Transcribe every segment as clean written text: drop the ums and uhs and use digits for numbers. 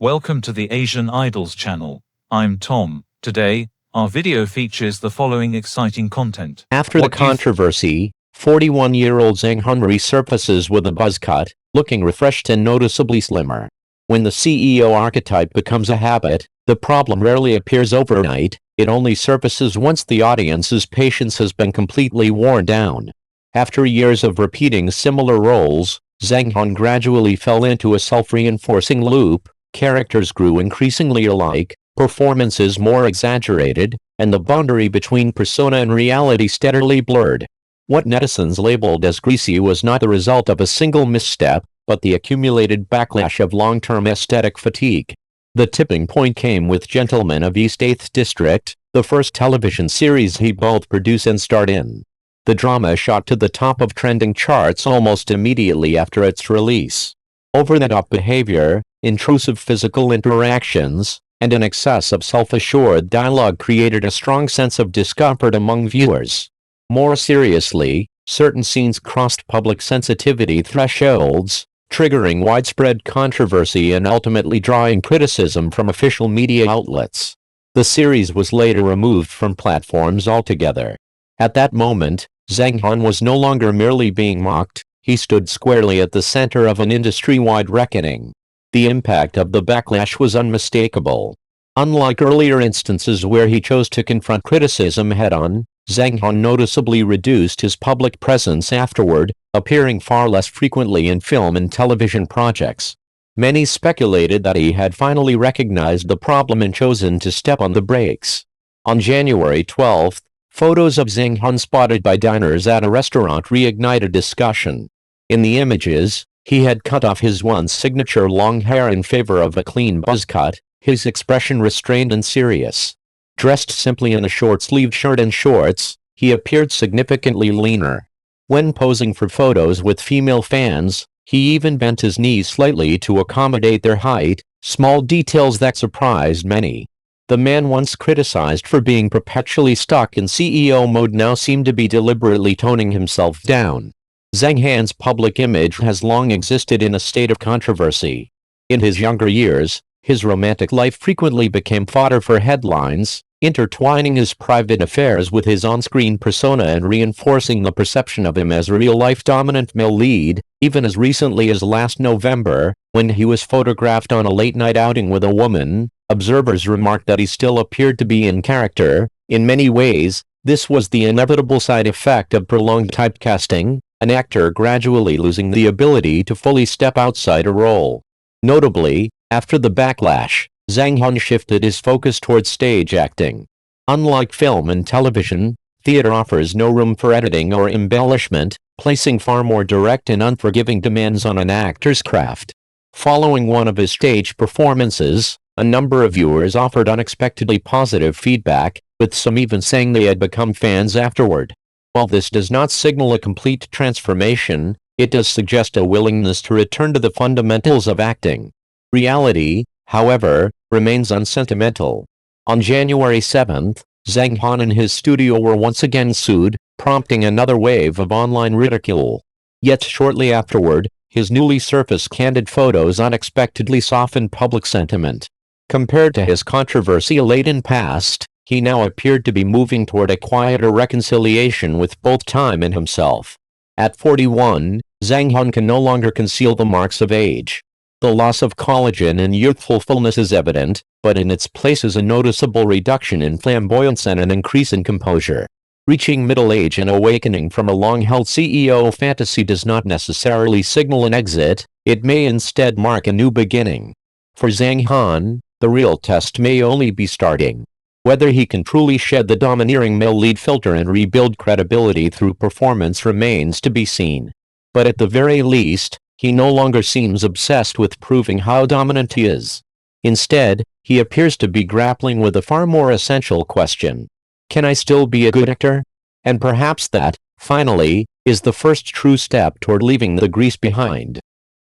Welcome to the Asian Idols channel. I'm Tom. Today, our video features the following exciting content. After the controversy, 41-year-old Zhang Han resurfaces with a buzz cut, looking refreshed and noticeably slimmer. When the CEO archetype becomes a habit, the problem rarely appears overnight, it only surfaces once the audience's patience has been completely worn down. After years of repeating similar roles, Zhang Han gradually fell into a self-reinforcing loop. Characters grew increasingly alike, performances more exaggerated, and the boundary between persona and reality steadily blurred. What netizens labeled as greasy was not the result of a single misstep, but the accumulated backlash of long-term aesthetic fatigue. The tipping point came with Gentlemen of East 8th District, the first television series he both produced and starred in. The drama shot to the top of trending charts almost immediately after its release. Over-the-top behavior, intrusive physical interactions, and an excess of self-assured dialogue created a strong sense of discomfort among viewers. More seriously, certain scenes crossed public sensitivity thresholds, triggering widespread controversy and ultimately drawing criticism from official media outlets. The series was later removed from platforms altogether. At that moment, Zhang Han was no longer merely being mocked, he stood squarely at the center of an industry-wide reckoning. The impact of the backlash was unmistakable. Unlike earlier instances where he chose to confront criticism head-on, Zhang Han noticeably reduced his public presence afterward, appearing far less frequently in film and television projects. Many speculated that he had finally recognized the problem and chosen to step on the brakes. On January 12, photos of Zhang Han spotted by diners at a restaurant reignited discussion. In the images, he had cut off his once signature long hair in favor of a clean buzz cut, his expression restrained and serious. Dressed simply in a short-sleeved shirt and shorts, he appeared significantly leaner. When posing for photos with female fans, he even bent his knees slightly to accommodate their height, small details that surprised many. The man once criticized for being perpetually stuck in CEO mode now seemed to be deliberately toning himself down. Zhang Han's public image has long existed in a state of controversy. In his younger years, his romantic life frequently became fodder for headlines, intertwining his private affairs with his on-screen persona and reinforcing the perception of him as a real-life dominant male lead. Even as recently as last November, when he was photographed on a late-night outing with a woman, observers remarked that he still appeared to be in character. In many ways, this was the inevitable side effect of prolonged typecasting, an actor gradually losing the ability to fully step outside a role. Notably, after the backlash, Zhang Han shifted his focus towards stage acting. Unlike film and television, theater offers no room for editing or embellishment, placing far more direct and unforgiving demands on an actor's craft. Following one of his stage performances, a number of viewers offered unexpectedly positive feedback, with some even saying they had become fans afterward. While this does not signal a complete transformation, it does suggest a willingness to return to the fundamentals of acting. Reality, however, remains unsentimental. On January 7, Zhang Han and his studio were once again sued, prompting another wave of online ridicule. Yet shortly afterward, his newly surfaced candid photos unexpectedly softened public sentiment. Compared to his controversy-laden past, he now appeared to be moving toward a quieter reconciliation with both time and himself. At 41, Zhang Han can no longer conceal the marks of age. The loss of collagen and youthful fullness is evident, but in its place is a noticeable reduction in flamboyance and an increase in composure. Reaching middle age and awakening from a long-held CEO fantasy does not necessarily signal an exit, it may instead mark a new beginning. For Zhang Han, the real test may only be starting. Whether he can truly shed the domineering male lead filter and rebuild credibility through performance remains to be seen. But at the very least, he no longer seems obsessed with proving how dominant he is. Instead, he appears to be grappling with a far more essential question. Can I still be a good actor? And perhaps that, finally, is the first true step toward leaving the grease behind.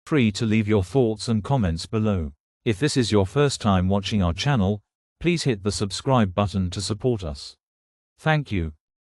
Free to leave your thoughts and comments below. If this is your first time watching our channel, please hit the subscribe button to support us. Thank you.